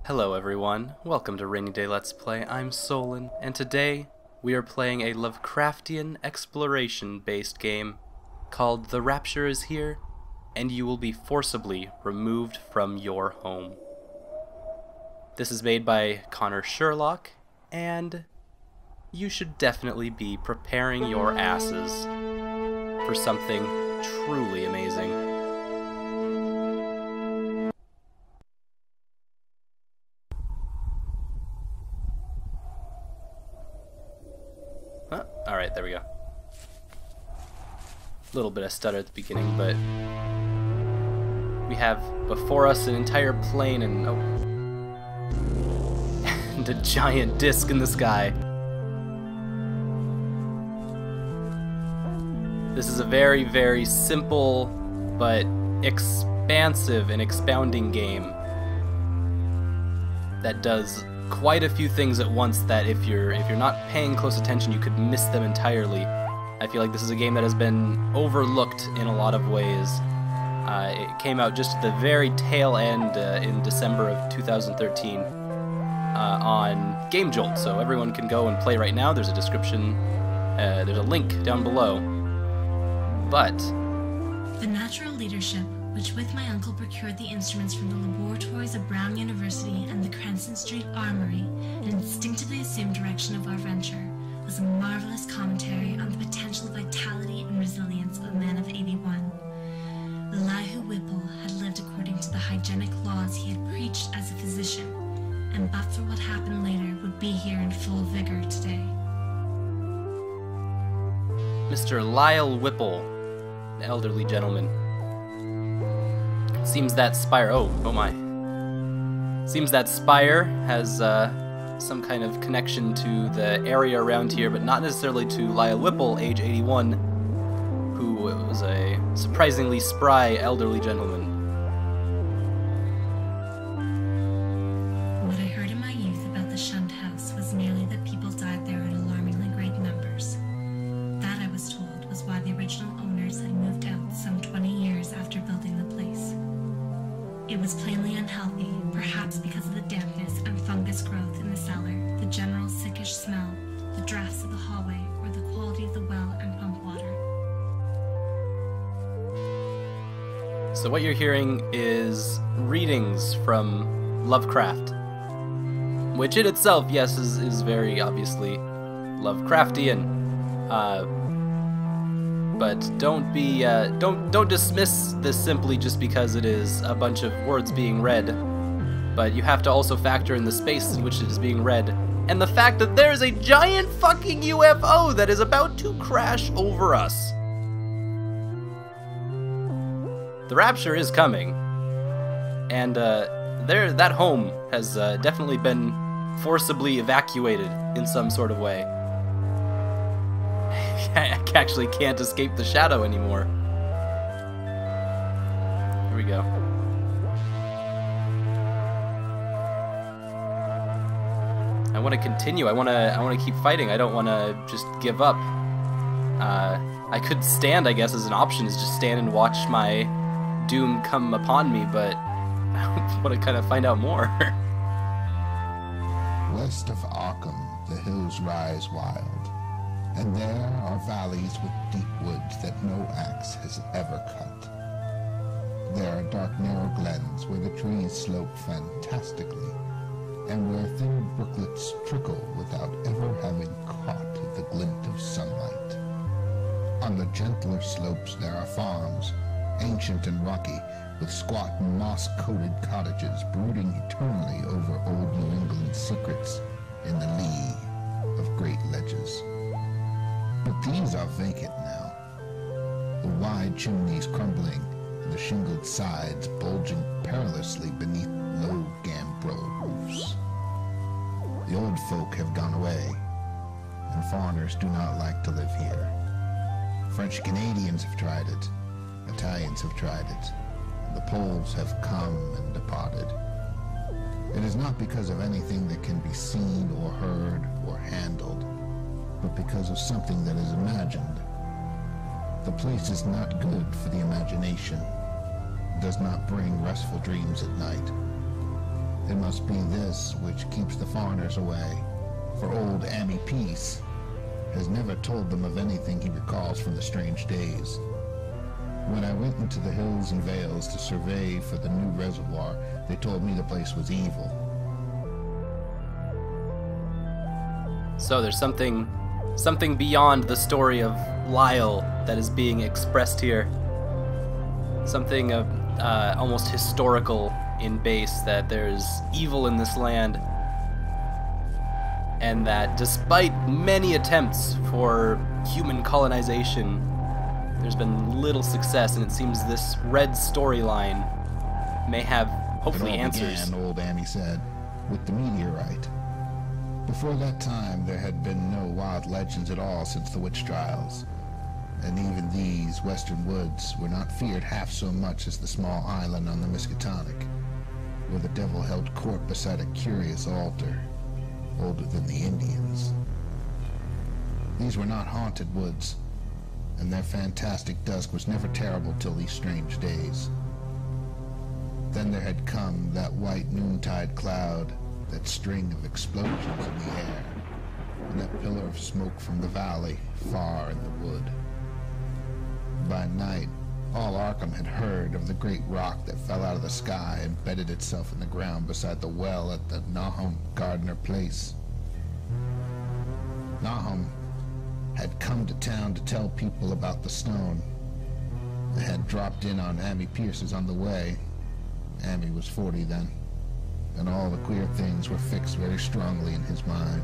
Hello everyone, welcome to Rainy Day Let's Play. I'm Solon, and today we are playing a Lovecraftian exploration-based game called The Rapture is Here, and you will be forcibly removed from your home. This is made by Connor Sherlock, and you should definitely be preparing your asses for something truly amazing. Alright, there we go. A little bit of stutter at the beginning, but we have before us an entire plane and, and a giant disc in the sky. This is a very, very simple but expansive and expounding game that does quite a few things at once that if you're not paying close attention, you could miss them entirely. I feel like this is a game that has been overlooked in a lot of ways. It came out just at the very tail end in December of 2013 on Game Jolt, so everyone can go and play right now. There's a description, there's a link down below. But the natural leadership, which with my uncle procured the instruments from the laboratories of Brown University and the Cranston Street Armory and instinctively assumed direction of our venture, was a marvelous commentary on the potential vitality and resilience of a man of 81. Elihu Whipple had lived according to the hygienic laws he had preached as a physician, and but for what happened later would be here in full vigor today. Mr. Lyle Whipple, an elderly gentleman. Seems that spire, oh my. Seems that spire has some kind of connection to the area around here, but not necessarily to Lyle Whipple, age 81, who was a surprisingly spry elderly gentleman. What I heard in my youth about the shunned house was merely that people died there in alarmingly great numbers. That, I was told, was why the original owners had moved out some 20 years after building the place. It was plainly unhealthy, perhaps because of the dampness and fungus growth in the cellar, the general sickish smell, the drafts of the hallway, or the quality of the well and pump water. So what you're hearing is readings from Lovecraft, which in itself, yes, is very obviously Lovecraftian. But don't be don't dismiss this simply just because it is a bunch of words being read. But you have to also factor in the space in which it is being read, and the fact that there is a giant fucking UFO that is about to crash over us. The Rapture is coming, and that home has definitely been forcibly evacuated in some sort of way. I actually can't escape the shadow anymore. Here we go. I want to continue. I want to keep fighting. I don't want to just give up. I could stand, I guess, as an option, is just stand and watch my doom come upon me, but I want to kind of find out more. West of Arkham, the hills rise wild. And there are valleys with deep woods that no axe has ever cut. There are dark, narrow glens where the trees slope fantastically, and where thin brooklets trickle without ever having caught the glint of sunlight. On the gentler slopes there are farms, ancient and rocky, with squat, moss-coated cottages brooding eternally over old New England secrets in the lee of great ledges. But these are vacant now, the wide chimneys crumbling and the shingled sides bulging perilously beneath low gambrel roofs. The old folk have gone away, and foreigners do not like to live here. French Canadians have tried it, Italians have tried it, and the Poles have come and departed. It is not because of anything that can be seen or heard or handled, but because of something that is imagined. The place is not good for the imagination, does not bring restful dreams at night. It must be this which keeps the foreigners away, for old Ammy Peace has never told them of anything he recalls from the strange days. When I went into the hills and vales to survey for the new reservoir, they told me the place was evil. So there's something beyond the story of Lyle that is being expressed here. Something almost historical in base, that there's evil in this land, and that despite many attempts for human colonization, there's been little success, and it seems this red storyline may have, hopefully, answers. Began, old Ammy said, with the meteorite. Before that time, there had been no wild legends at all since the witch trials. And even these western woods were not feared half so much as the small island on the Miskatonic, where the devil held court beside a curious altar, older than the Indians. These were not haunted woods, and their fantastic dusk was never terrible till these strange days. Then there had come that white noontide cloud, that string of explosions in the air, and that pillar of smoke from the valley far in the wood. By night, all Arkham had heard of the great rock that fell out of the sky and bedded itself in the ground beside the well at the Nahum Gardner place. Nahum had come to town to tell people about the stone. They had dropped in on Ammy Pierce's on the way. Ammy was 40 then, and all the queer things were fixed very strongly in his mind.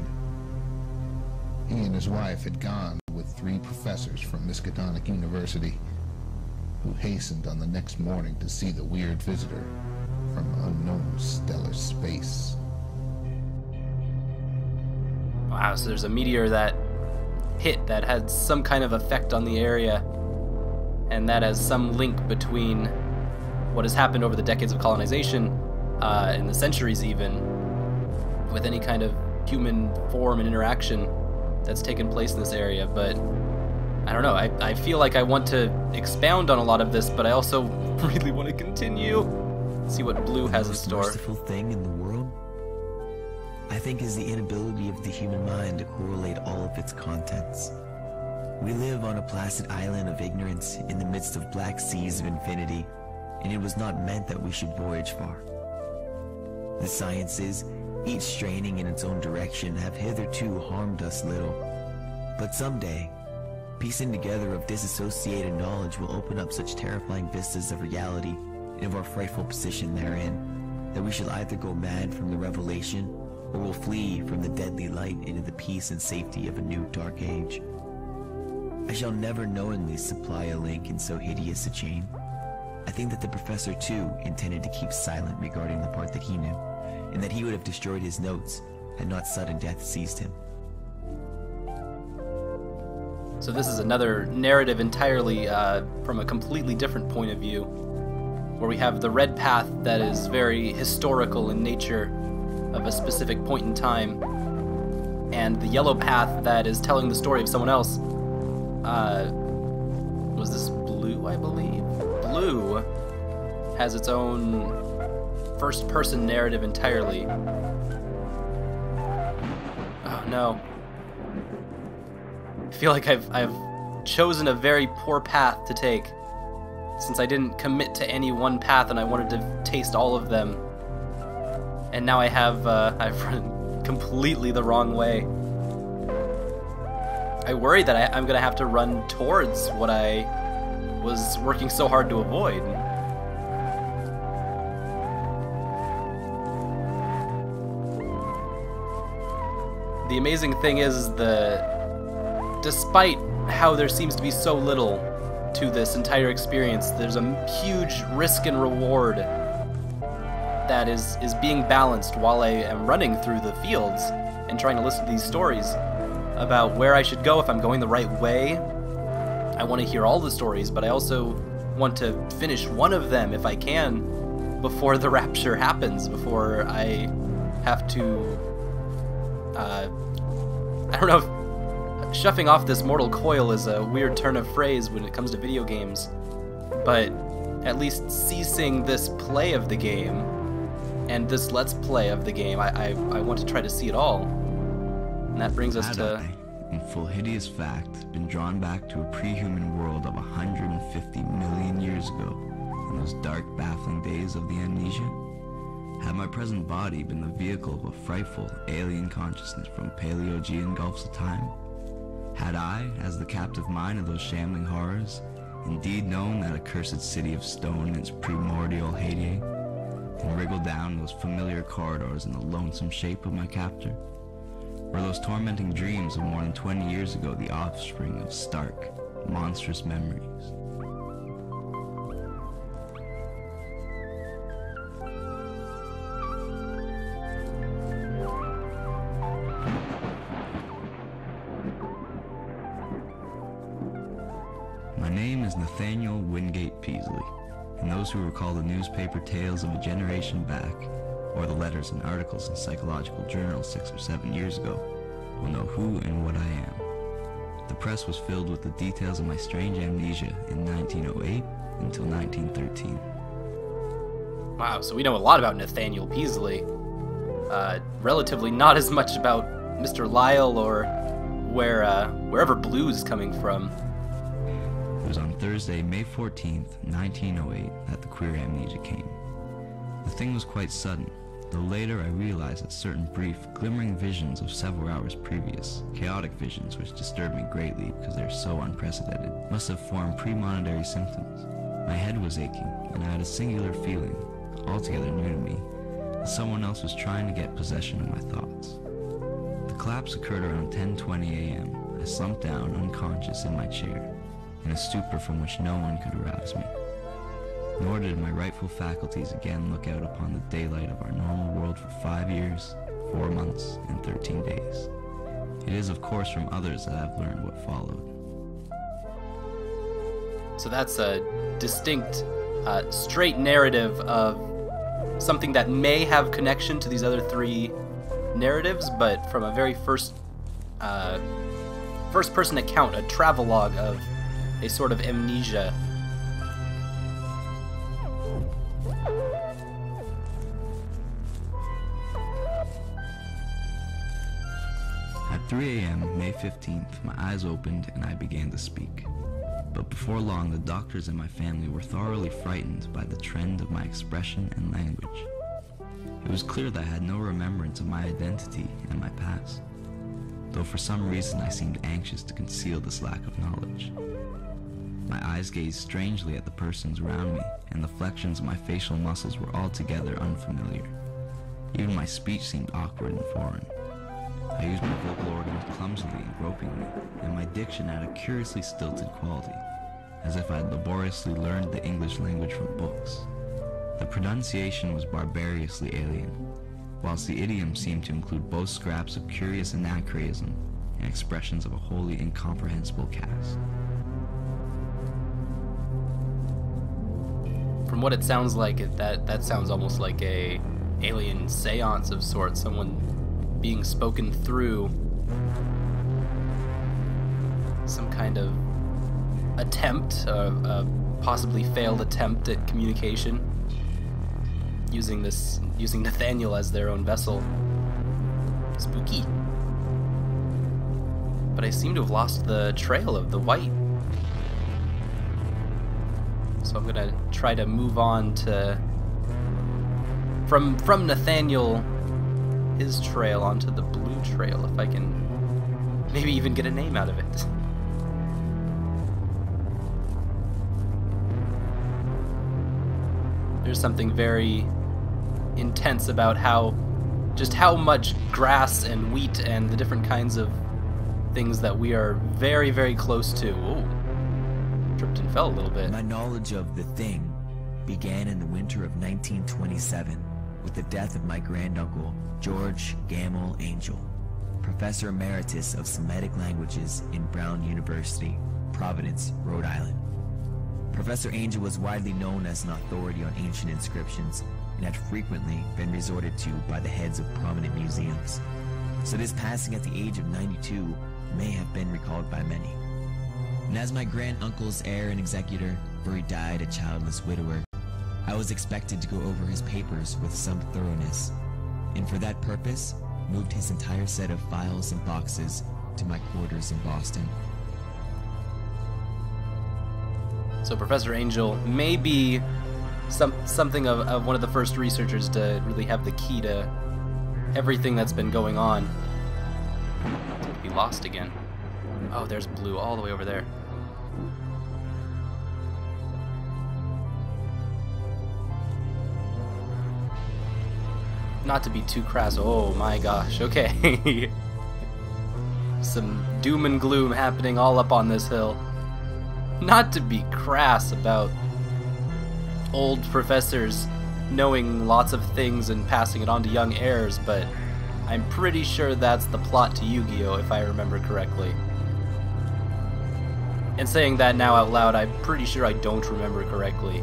He and his wife had gone with 3 professors from Miskatonic University, who hastened on the next morning to see the weird visitor from unknown stellar space. Wow, so there's a meteor that hit that had some kind of effect on the area, and that has some link between what has happened over the decades of colonization, in the centuries even, with any kind of human form and interaction that's taken place in this area. But I don't know, I feel like I want to expound on a lot of this, but I also really want to continue. See what Blue has in store. The most merciful thing in the world, I think, is the inability of the human mind to correlate all of its contents. We live on a placid island of ignorance in the midst of black seas of infinity, and it was not meant that we should voyage far. The sciences, each straining in its own direction, have hitherto harmed us little. But someday, piecing together of disassociated knowledge will open up such terrifying vistas of reality and of our frightful position therein, that we shall either go mad from the revelation, or will flee from the deadly light into the peace and safety of a new dark age. I shall never knowingly supply a link in so hideous a chain. I think that the professor too intended to keep silent regarding the part that he knew, and that he would have destroyed his notes had not sudden death seized him. So this is another narrative entirely from a completely different point of view, where we have the red path that is very historical in nature, of a specific point in time, and the yellow path that is telling the story of someone else. Was this Blue, I believe? Blue has its own first-person narrative entirely. Oh no. I feel like I've chosen a very poor path to take, since I didn't commit to any one path and I wanted to taste all of them. And now I've run completely the wrong way. I worry that I'm gonna have to run towards what I was working so hard to avoid. The amazing thing is despite how there seems to be so little to this entire experience, there's a huge risk and reward that is being balanced while I am running through the fields and trying to listen to these stories about where I should go, if I'm going the right way. I want to hear all the stories, but I also want to finish one of them if I can before the rapture happens, before I have to I don't know if shoving off this mortal coil is a weird turn of phrase when it comes to video games, but at least ceasing this play of the game and this Let's Play of the game, I want to try to see it all. And that brings us to... in full hideous fact, been drawn back to a pre-human world of 150 million years ago, in those dark, baffling days of the amnesia? Had my present body been the vehicle of a frightful alien consciousness from Paleogean gulfs of time? Had I, as the captive mind of those shambling horrors, indeed known that accursed city of stone in its primordial heyday, and wriggled down those familiar corridors in the lonesome shape of my captor? Were those tormenting dreams of more than 20 years ago the offspring of stark, monstrous memories? My name is Nathaniel Wingate Peasley, and those who recall the newspaper tales of a generation back, or the letters and articles in psychological journals 6 or 7 years ago, will know who and what I am. The press was filled with the details of my strange amnesia in 1908 until 1913. Wow, so we know a lot about Nathaniel Peasley. Relatively not as much about Mr. Lyle or wherever Blue's coming from. It was on Thursday, May 14th, 1908, that the queer amnesia came. The thing was quite sudden, though later I realized that certain brief, glimmering visions of several hours previous, chaotic visions which disturbed me greatly because they are so unprecedented, must have formed premonitory symptoms. My head was aching, and I had a singular feeling, altogether new to me, that someone else was trying to get possession of my thoughts. The collapse occurred around 10:20 a.m. I slumped down unconscious in my chair, in a stupor from which no one could arouse me. Nor did my rightful faculties again look out upon the daylight of our normal world for 5 years, 4 months, and 13 days. It is, of course, from others that I've learned what followed. So that's a distinct, straight narrative of something that may have connection to these other 3 narratives, but from a very first-person account, a travelogue of a sort of amnesia. At 3 a.m., May 15th, my eyes opened and I began to speak. But before long, the doctors and my family were thoroughly frightened by the trend of my expression and language. It was clear that I had no remembrance of my identity and my past, though for some reason I seemed anxious to conceal this lack of knowledge. My eyes gazed strangely at the persons around me, and the flexions of my facial muscles were altogether unfamiliar. Even my speech seemed awkward and foreign. I used my vocal organs clumsily and gropingly, and my diction had a curiously stilted quality, as if I had laboriously learned the English language from books. The pronunciation was barbarously alien, whilst the idiom seemed to include both scraps of curious anachronism and expressions of a wholly incomprehensible cast. From what it sounds like, that sounds almost like a alien seance of sorts, someone being spoken through, some kind of attempt, a possibly failed attempt at communication, using Nathaniel as their own vessel. Spooky. But I seem to have lost the trail of the white. So I'm gonna try to move on to from Nathaniel, his trail, onto the blue trail, if I can maybe even get a name out of it. There's something very intense about how much grass and wheat and the different kinds of things that we are very, very close to. Ooh. Tripped and fell a little bit. My knowledge of the thing began in the winter of 1927 with the death of my granduncle, George Gamble Angell, Professor Emeritus of Semitic Languages in Brown University, Providence, Rhode Island. Professor Angell was widely known as an authority on ancient inscriptions and had frequently been resorted to by the heads of prominent museums. So this passing at the age of 92 may have been recalled by many. And as my granduncle's heir and executor, for he died a childless widower, I was expected to go over his papers with some thoroughness, and for that purpose, moved his entire set of files and boxes to my quarters in Boston. So Professor Angell may be something of one of the first researchers to really have the key to everything that's been going on. Seem to be lost again. Oh, there's blue all the way over there. Not to be too crass. Oh my gosh, okay. Some doom and gloom happening all up on this hill. Not to be crass about old professors knowing lots of things and passing it on to young heirs, but I'm pretty sure that's the plot to Yu-Gi-Oh! If I remember correctly. And saying that now out loud, I'm pretty sure I don't remember correctly.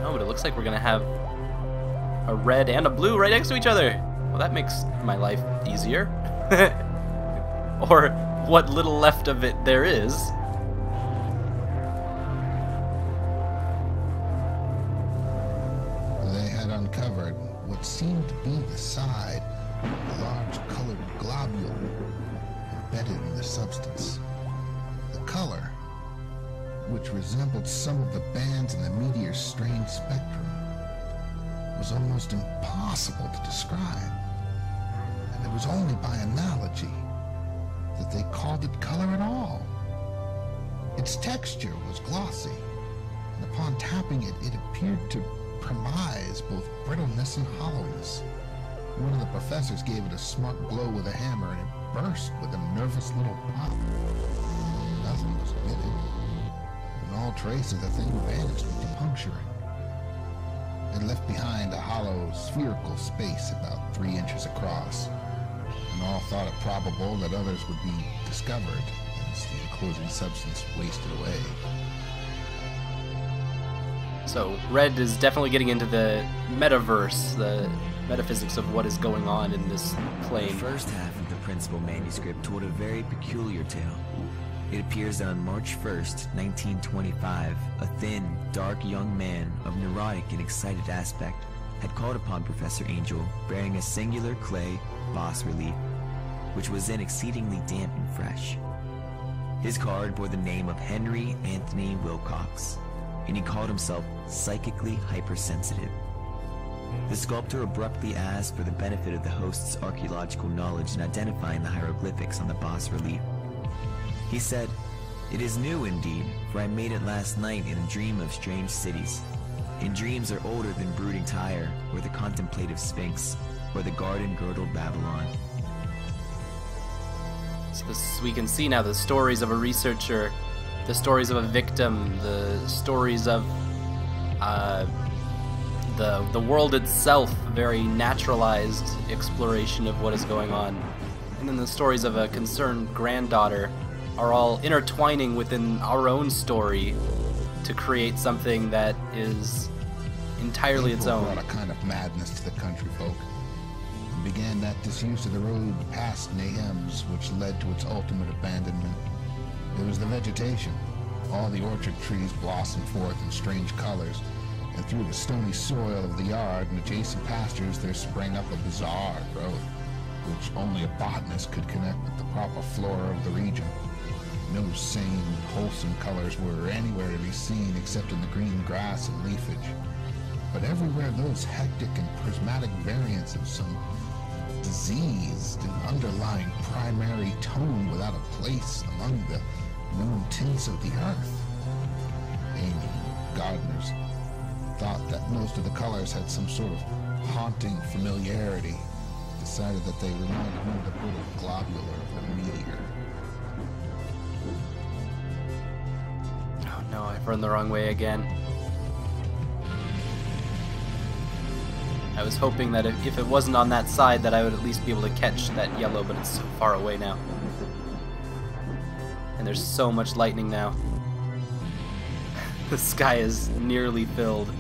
Oh, but it looks like we're gonna have a red and a blue right next to each other. Well, that makes my life easier. Or what little left of it there is. They had uncovered what seemed to be the side of a large colored globule embedded in the substance. The color, which resembled some of the bands in the meteor's strange spectrum, was almost impossible to describe. And it was only by analogy that they called it color at all. Its texture was glossy, and upon tapping it, it appeared to premise both brittleness and hollowness. One of the professors gave it a smart blow with a hammer, and it burst with a nervous little pop. Nothing was emitted, and all trace of the thing vanished with the puncturing. It left behind a hollow, spherical space about 3 inches across, and all thought it probable that others would be discovered as the enclosing substance wasted away. So Red is definitely getting into the metaverse, the metaphysics of what is going on in this plane. The first half of the principal manuscript told a very peculiar tale. It appears that on March 1st, 1925, a thin, dark young man of neurotic and excited aspect had called upon Professor Angell bearing a singular clay bas-relief, which was then exceedingly damp and fresh. His card bore the name of Henry Anthony Wilcox, and he called himself psychically hypersensitive. The sculptor abruptly asked for the benefit of the host's archaeological knowledge in identifying the hieroglyphics on the bas-relief. He said, "It is new indeed, for I made it last night in a dream of strange cities. And dreams are older than brooding Tyre, or the contemplative Sphinx, or the garden-girdled Babylon." So we can see now the stories of a researcher, the stories of a victim, the stories of the world itself, very naturalized exploration of what is going on. And then the stories of a concerned granddaughter are all intertwining within our own story to create something that is entirely its own. Brought a kind of madness to the country folk, and began that disuse of the road past Nahem's which led to its ultimate abandonment. It was the vegetation. All the orchard trees blossomed forth in strange colors, and through the stony soil of the yard and adjacent pastures there sprang up a bizarre growth, which only a botanist could connect with the proper flora of the region. No sane, wholesome colors were anywhere to be seen except in the green grass and leafage. But everywhere those hectic and prismatic variants of some diseased and underlying primary tone without a place among the known tints of the earth. Amy, gardeners, thought that most of the colors had some sort of haunting familiarity, decided that they reminded one of the brittle globular of the meteor. Oh no, I've run the wrong way again. I was hoping that if it wasn't on that side that I would at least be able to catch that yellow, but it's so far away now. And there's so much lightning now. The sky is nearly filled.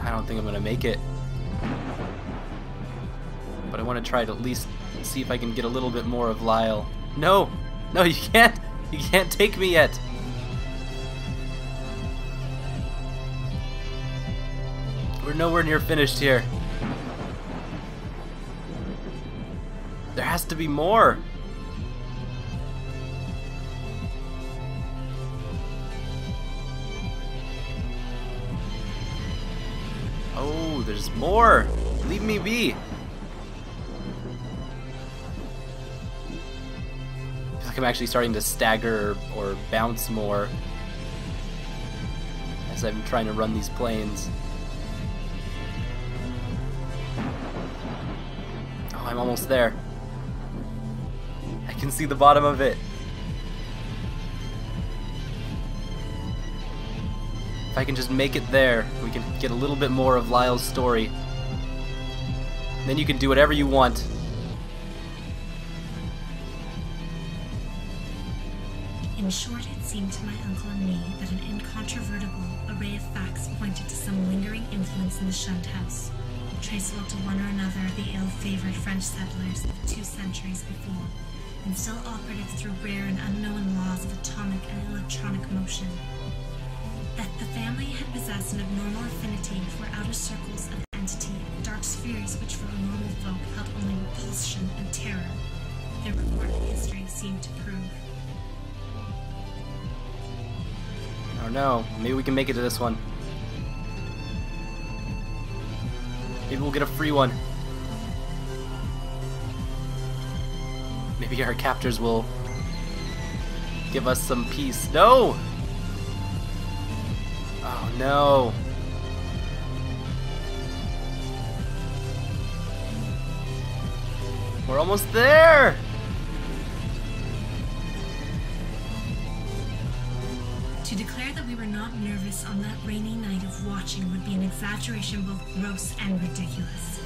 I don't think I'm gonna make it. But I want to try to at least see if I can get a little bit more of Lyle. No! No, you can't! You can't take me yet. We're nowhere near finished here. There has to be more. Oh, there's more. Leave me be. I feel like I'm actually starting to stagger or bounce more as I'm trying to run these planes. Oh, I'm almost there. I can see the bottom of it. If I can just make it there, we can get a little bit more of Lyle's story. Then you can do whatever you want. In short, it seemed to my uncle and me that an incontrovertible array of facts pointed to some lingering influence in the shunned house, traceable to one or another of the ill-favored French settlers of 2 centuries before, and still operative through rare and unknown laws of atomic and electronic motion. That the family had possessed an abnormal affinity for outer circles of entity, dark spheres which for normal folk held only repulsion and terror, their recorded history seemed to prove. Oh no, maybe we can make it to this one. Maybe we'll get a free one. Maybe our captors will give us some peace. No! Oh no. We're almost there! To declare that we were not nervous on that rainy night of watching would be an exaggeration both gross and ridiculous.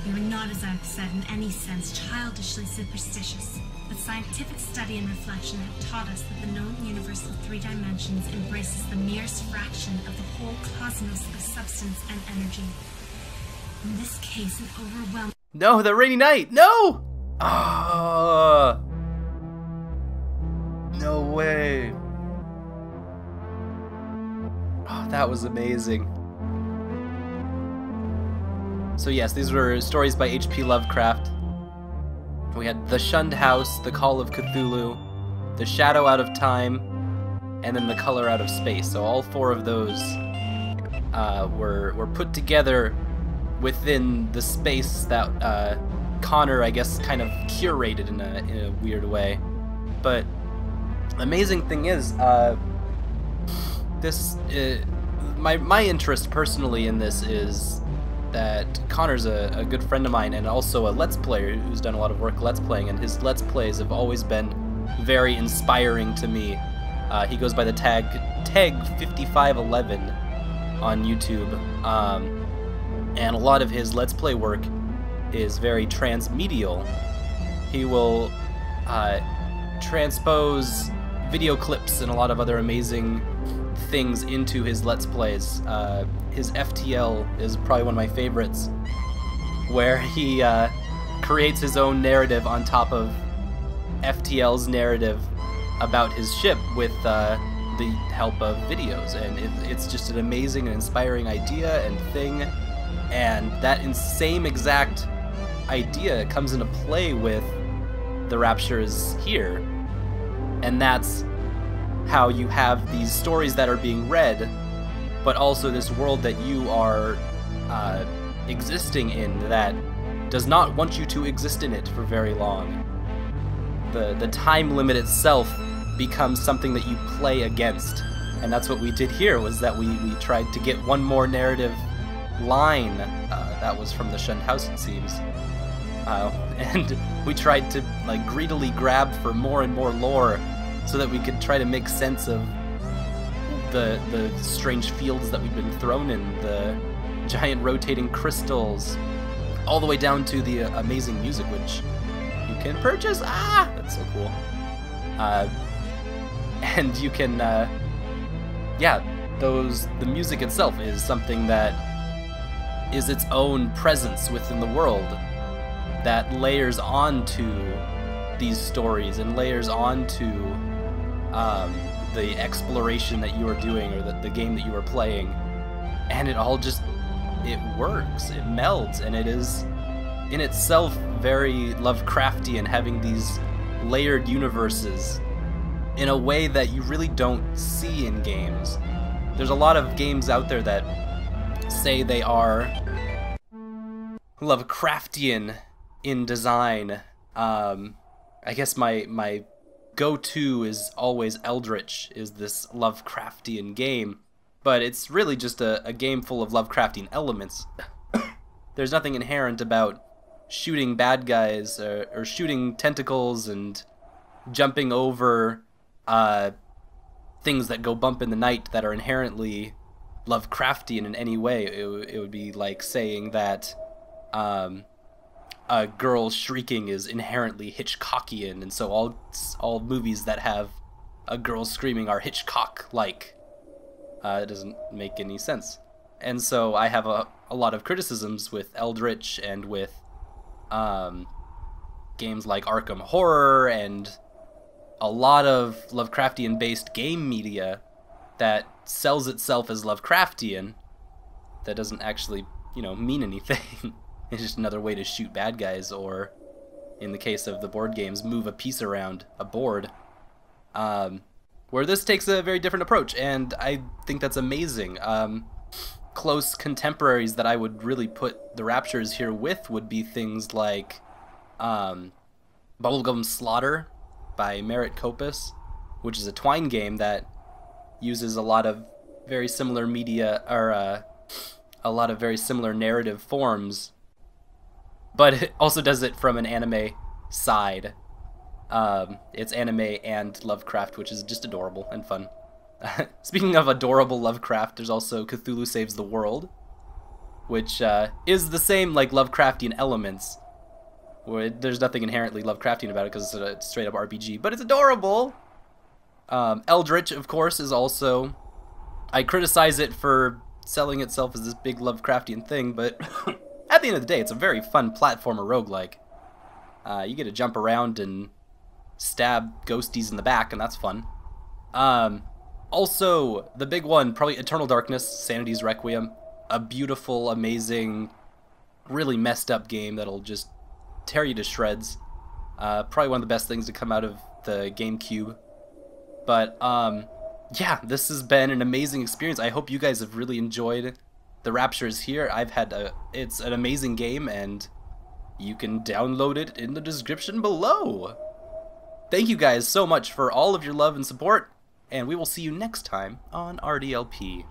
We were not, as I've said, in any sense childishly superstitious, but scientific study and reflection have taught us that the known universe of 3 dimensions embraces the merest fraction of the whole cosmos of substance and energy. In this case, an overwhelming... No, the rainy night! No! Ah! No way! Oh, that was amazing. So yes, these were stories by H.P. Lovecraft. We had The Shunned House, The Call of Cthulhu, The Shadow Out of Time, and then The Color Out of Space. So all 4 of those were put together within the space that Connor, I guess, kind of curated in a weird way. But the amazing thing is, my interest personally in this is that Connor's a good friend of mine and also a Let's Player who's done a lot of work Let's Playing, and his Let's Plays have always been very inspiring to me. He goes by the tag 5511 on YouTube, and a lot of his Let's Play work is very transmedial. He will transpose video clips and a lot of other amazing things into his Let's Plays. His FTL is probably one of my favorites, where he creates his own narrative on top of FTL's narrative about his ship with the help of videos, and it's just an amazing and inspiring idea and thing, and that same exact idea comes into play with The Rapture is Here, and that's how you have these stories that are being read, but also this world that you are existing in that does not want you to exist in it for very long. The time limit itself becomes something that you play against, and that's what we did here, was that we tried to get one more narrative line that was from The Shunned House, it seems, and we tried to like greedily grab for more and more lore so that we could try to make sense of the strange fields that we've been thrown in, the giant rotating crystals, all the way down to the amazing music, which you can purchase. Ah, that's so cool. And you can, yeah, the music itself is something that is its own presence within the world that layers onto these stories and layers onto the exploration that you are doing, or the game that you are playing, and it all just, it works, it melds, and it is in itself very Lovecraftian, having these layered universes in a way that you really don't see in games. There's a lot of games out there that say they are Lovecraftian in design. I guess my go-to is always Eldritch, is this Lovecraftian game, but it's really just a game full of Lovecraftian elements. There's nothing inherent about shooting bad guys or shooting tentacles and jumping over things that go bump in the night that are inherently Lovecraftian in any way. It would be like saying that a girl shrieking is inherently Hitchcockian, and so all movies that have a girl screaming are Hitchcock-like. It doesn't make any sense. And so I have a lot of criticisms with Eldritch and with games like Arkham Horror and a lot of Lovecraftian-based game media that sells itself as Lovecraftian that doesn't actually, mean anything. It's just another way to shoot bad guys, or, in the case of the board games, move a piece around a board. Where this takes a very different approach, and I think that's amazing. Close contemporaries that I would really put the Raptures here with would be things like Bubblegum Slaughter by Merritt Copus, which is a Twine game that uses a lot of very similar media, or a lot of very similar narrative forms, but it also does it from an anime side. It's anime and Lovecraft, which is just adorable and fun. Speaking of adorable Lovecraft, there's also Cthulhu Saves the World, which is the same like Lovecraftian elements, where there's nothing inherently Lovecraftian about it because it's a straight up RPG, but it's adorable. Eldritch, of course, is also, I criticize it for selling itself as this big Lovecraftian thing, but at the end of the day, it's a very fun platformer roguelike. You get to jump around and stab ghosties in the back, and that's fun. Also, the big one, probably Eternal Darkness, Sanity's Requiem. A beautiful, amazing, really messed up game that'll just tear you to shreds. Probably one of the best things to come out of the GameCube. But, yeah, this has been an amazing experience. I hope you guys have really enjoyed the Raptures here. It's an amazing game, and you can download it in the description below. Thank you guys so much for all of your love and support, and we will see you next time on RDLP.